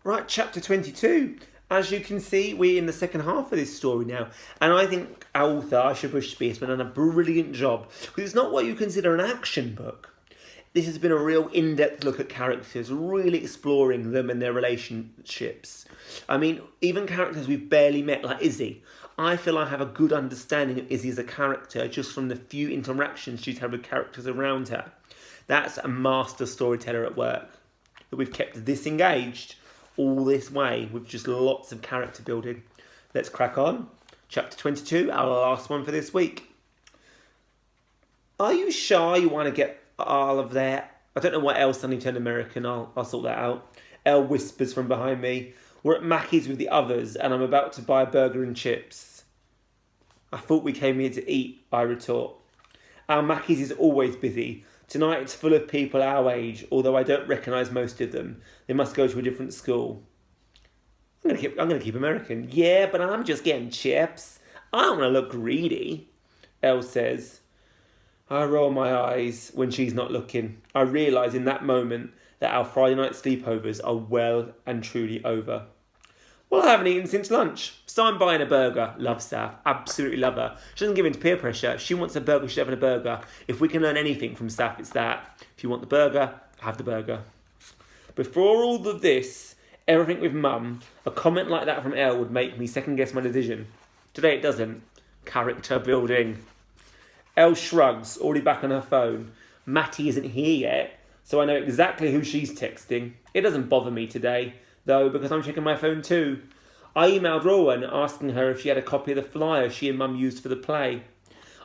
Right, chapter 22. As you can see, we're in the second half of this story now. And I think our author, Aisha Bushby, has done a brilliant job. Because it's not what you consider an action book. This has been a real in-depth look at characters, really exploring them and their relationships. I mean, even characters we've barely met, like Izzy. I feel I have a good understanding of Izzy as a character just from the few interactions she's had with characters around her. That's a master storyteller at work. That we've kept this engaged all this way with just lots of character building. Let's crack on. Chapter 22, our last one for this week. Are you sure you want to get all of that? I don't know what else I need to turn American. I'll sort that out. Elle whispers from behind me. We're at Mackey's with the others and I'm about to buy a burger and chips. I thought we came here to eat, I retort. Our Mackey's is always busy. Tonight it's full of people our age, although I don't recognise most of them. They must go to a different school. I'm going to keep American. Yeah, but I'm just getting chips. I don't want to look greedy, Elle says. I roll my eyes when she's not looking. I realise in that moment that our Friday night sleepovers are well and truly over. Well, I haven't eaten since lunch, so I'm buying a burger. Love Saf. Absolutely love her. She doesn't give in to peer pressure. If she wants a burger, she's having a burger. If we can learn anything from Saf, it's that. If you want the burger, have the burger. Before all of this, everything with Mum, a comment like that from Elle would make me second guess my decision. Today it doesn't. Character building. Elle shrugs, already back on her phone. Matty isn't here yet, so I know exactly who she's texting. It doesn't bother me today, though, because I'm checking my phone too. I emailed Rowan asking her if she had a copy of the flyer she and Mum used for the play.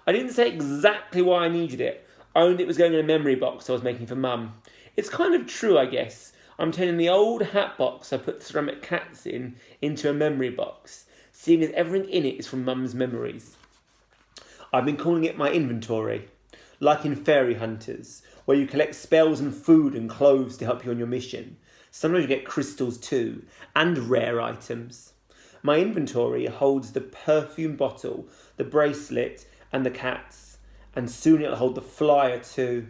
I didn't say exactly why I needed it, only it was going in a memory box I was making for Mum. It's kind of true, I guess. I'm turning the old hat box I put ceramic cats in into a memory box, seeing as everything in it is from Mum's memories. I've been calling it my inventory, like in Fairy Hunters, where you collect spells and food and clothes to help you on your mission. Sometimes you get crystals too, and rare items. My inventory holds the perfume bottle, the bracelet, and the cats, and soon it'll hold the flyer too.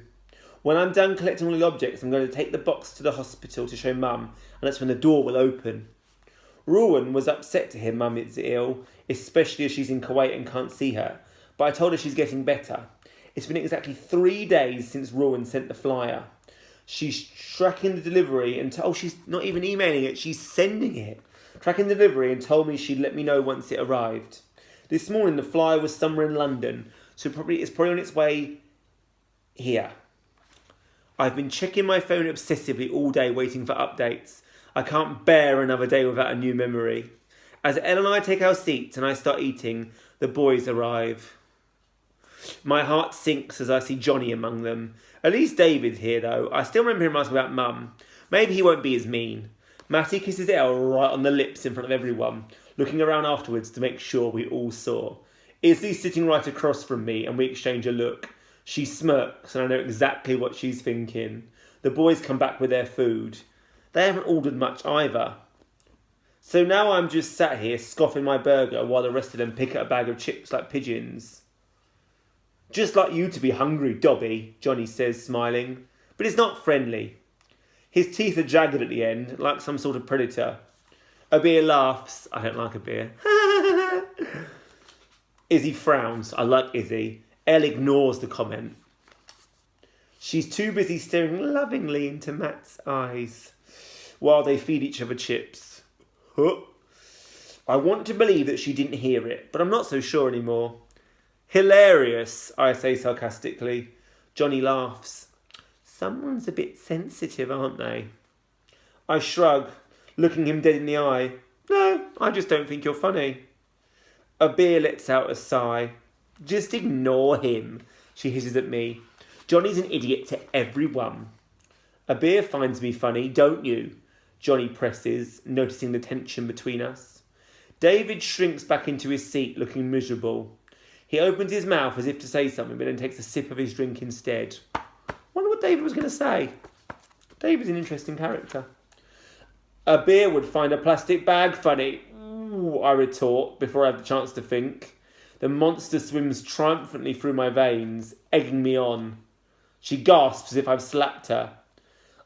When I'm done collecting all the objects, I'm going to take the box to the hospital to show Mum, and that's when the door will open. Rowan was upset to hear Mum is ill, especially as she's in Kuwait and can't see her, but I told her she's getting better. It's been exactly 3 days since Rowan sent the flyer. She's tracking the delivery and she's not even emailing it, she's sending it. Tracking the delivery and told me she'd let me know once it arrived. This morning the flyer was somewhere in London, so it's probably on its way here. I've been checking my phone obsessively all day waiting for updates. I can't bear another day without a new memory. As Elle and I take our seats and I start eating, the boys arrive. My heart sinks as I see Johnny among them. At least David's here though. I still remember him asking about Mum. Maybe he won't be as mean. Matty kisses Elle right on the lips in front of everyone, looking around afterwards to make sure we all saw. Izzy's sitting right across from me and we exchange a look. She smirks and I know exactly what she's thinking. The boys come back with their food. They haven't ordered much either. So now I'm just sat here scoffing my burger while the rest of them pick up a bag of chips like pigeons. Just like you to be hungry, Dobby, Johnny says, smiling. But it's not friendly. His teeth are jagged at the end, like some sort of predator. A beer laughs. I don't like a beer. Izzy frowns. I like Izzy. Elle ignores the comment. She's too busy staring lovingly into Matt's eyes while they feed each other chips. Huh. I want to believe that she didn't hear it, but I'm not so sure anymore. Hilarious, I say sarcastically. Johnny laughs. Someone's a bit sensitive, aren't they? I shrug, looking him dead in the eye. No, I just don't think you're funny. A beer lets out a sigh. Just ignore him, she hisses at me. Johnny's an idiot to everyone. A beer finds me funny, don't you? Johnny presses, noticing the tension between us. David shrinks back into his seat, looking miserable. He opens his mouth as if to say something, but then takes a sip of his drink instead. Wonder what David was going to say. David's an interesting character. A beer would find a plastic bag funny. Ooh, I retort before I have the chance to think. The monster swims triumphantly through my veins, egging me on. She gasps as if I've slapped her.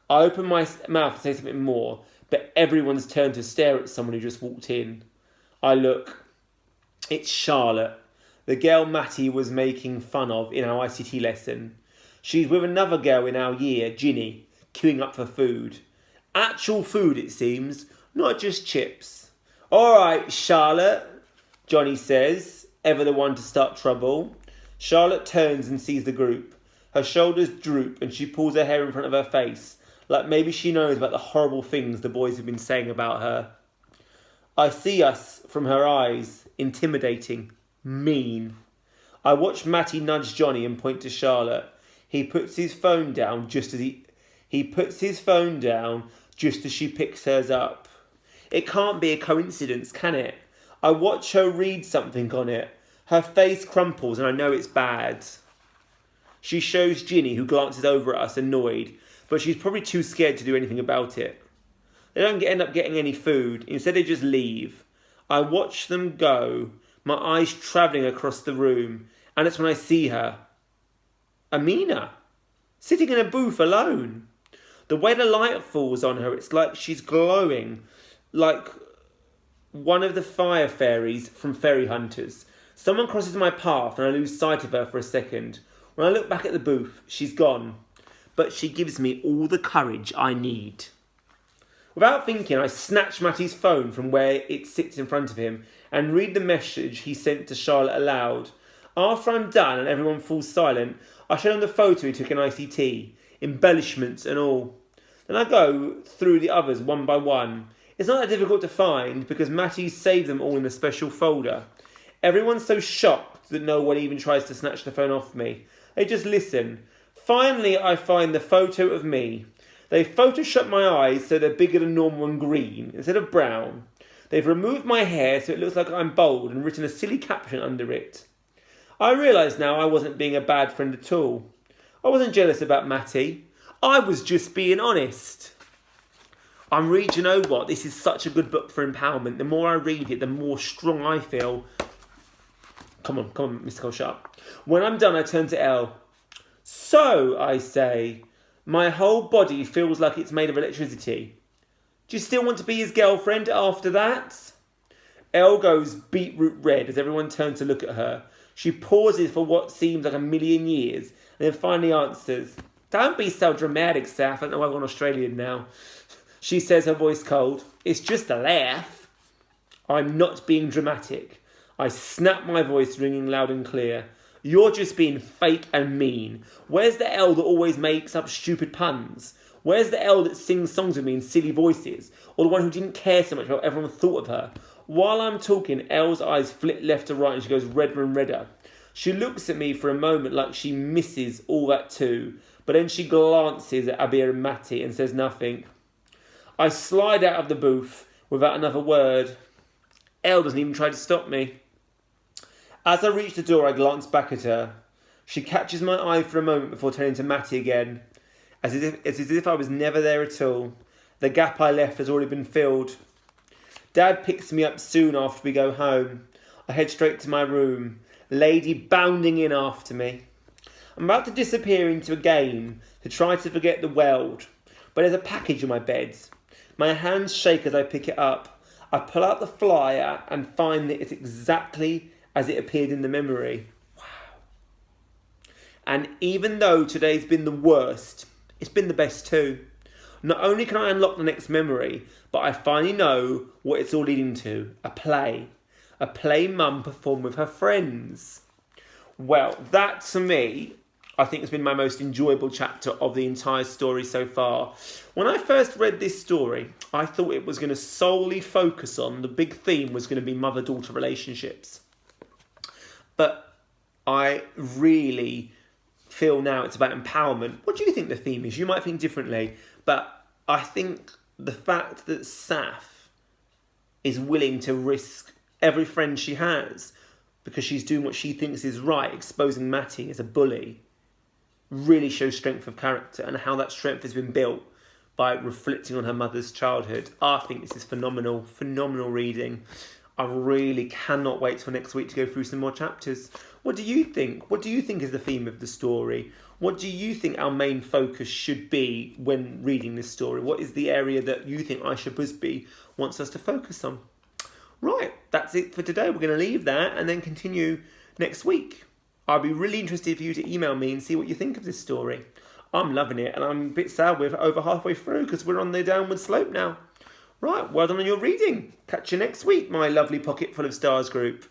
I open my mouth to say something more, but everyone's turned to stare at someone who just walked in. I look. It's Charlotte, the girl Matty was making fun of in our ICT lesson. She's with another girl in our year, Ginny, queuing up for food. Actual food, it seems, not just chips. All right, Charlotte, Johnny says, ever the one to start trouble. Charlotte turns and sees the group. Her shoulders droop and she pulls her hair in front of her face, like maybe she knows about the horrible things the boys have been saying about her. I see us from her eyes, intimidating, mean. I watch Matty nudge Johnny and point to Charlotte. He puts his phone down just as she picks hers up. It can't be a coincidence, can it? I watch her read something on it. Her face crumples and I know it's bad. She shows Ginny, who glances over at us annoyed, but she's probably too scared to do anything about it. They don't end up getting any food. Instead they just leave. I watch them go, my eyes travelling across the room, and it's when I see her. Amina, sitting in a booth alone. The way the light falls on her, it's like she's glowing, like one of the fire fairies from Fairy Hunters. Someone crosses my path and I lose sight of her for a second. When I look back at the booth, she's gone, but she gives me all the courage I need. Without thinking, I snatch Matty's phone from where it sits in front of him and read the message he sent to Charlotte aloud. After I'm done and everyone falls silent, I show them the photo he took in ICT, embellishments and all. Then I go through the others one by one. It's not that difficult to find because Matty saved them all in a special folder. Everyone's so shocked that no one even tries to snatch the phone off me. They just listen. Finally, I find the photo of me. They photoshopped my eyes so they're bigger than normal and green instead of brown. They've removed my hair so it looks like I'm bald and written a silly caption under it. I realise now I wasn't being a bad friend at all. I wasn't jealous about Matty. I was just being honest. You know what? This is such a good book for empowerment. The more I read it, the more strong I feel. Come on, Mr. Cole, shut up. When I'm done, I turn to Elle. So, I say, my whole body feels like it's made of electricity. Do you still want to be his girlfriend after that? Elle goes beetroot red as everyone turns to look at her. She pauses for what seems like a million years and then finally answers, Don't be so dramatic, Saf. I know I've gone Australian now. She says, her voice cold. It's just a laugh. I'm not being dramatic. I snap my voice ringing loud and clear. You're just being fake and mean. Where's the Elle that always makes up stupid puns? Where's the Elle that sings songs with me in silly voices? Or the one who didn't care so much about what everyone thought of her? While I'm talking, Elle's eyes flit left to right and she goes redder and redder. She looks at me for a moment like she misses all that too, but then she glances at Abir and Matty and says nothing. I slide out of the booth without another word. Elle doesn't even try to stop me. As I reach the door, I glance back at her. She catches my eye for a moment before turning to Matty again, as if I was never there at all. The gap I left has already been filled. Dad picks me up soon after we go home. I head straight to my room, Lady bounding in after me. I'm about to disappear into a game to try to forget the world, but there's a package on my bed. My hands shake as I pick it up. I pull out the flyer and find that it's exactly as it appeared in the memory. Wow. And even though today's been the worst, it's been the best too. Not only can I unlock the next memory, but I finally know what it's all leading to. A play. A play Mum performed with her friends. Well, that to me, I think has been my most enjoyable chapter of the entire story so far. When I first read this story, I thought it was going to solely focus on, the big theme was going to be mother-daughter relationships. But I really feel now it's about empowerment. What do you think the theme is? You might think differently, but I think the fact that Saf is willing to risk every friend she has because she's doing what she thinks is right, exposing Matty as a bully, really shows strength of character and how that strength has been built by reflecting on her mother's childhood. I think this is phenomenal reading. I really cannot wait till next week to go through some more chapters. What do you think? What do you think is the theme of the story? What do you think our main focus should be when reading this story? What is the area that you think Aisha Busby wants us to focus on? Right, that's it for today. We're going to leave that and then continue next week. I'll be really interested for you to email me and see what you think of this story. I'm loving it, and I'm a bit sad we're over halfway through because we're on the downward slope now. Right, well done on your reading. Catch you next week, my lovely Pocketful of Stars group.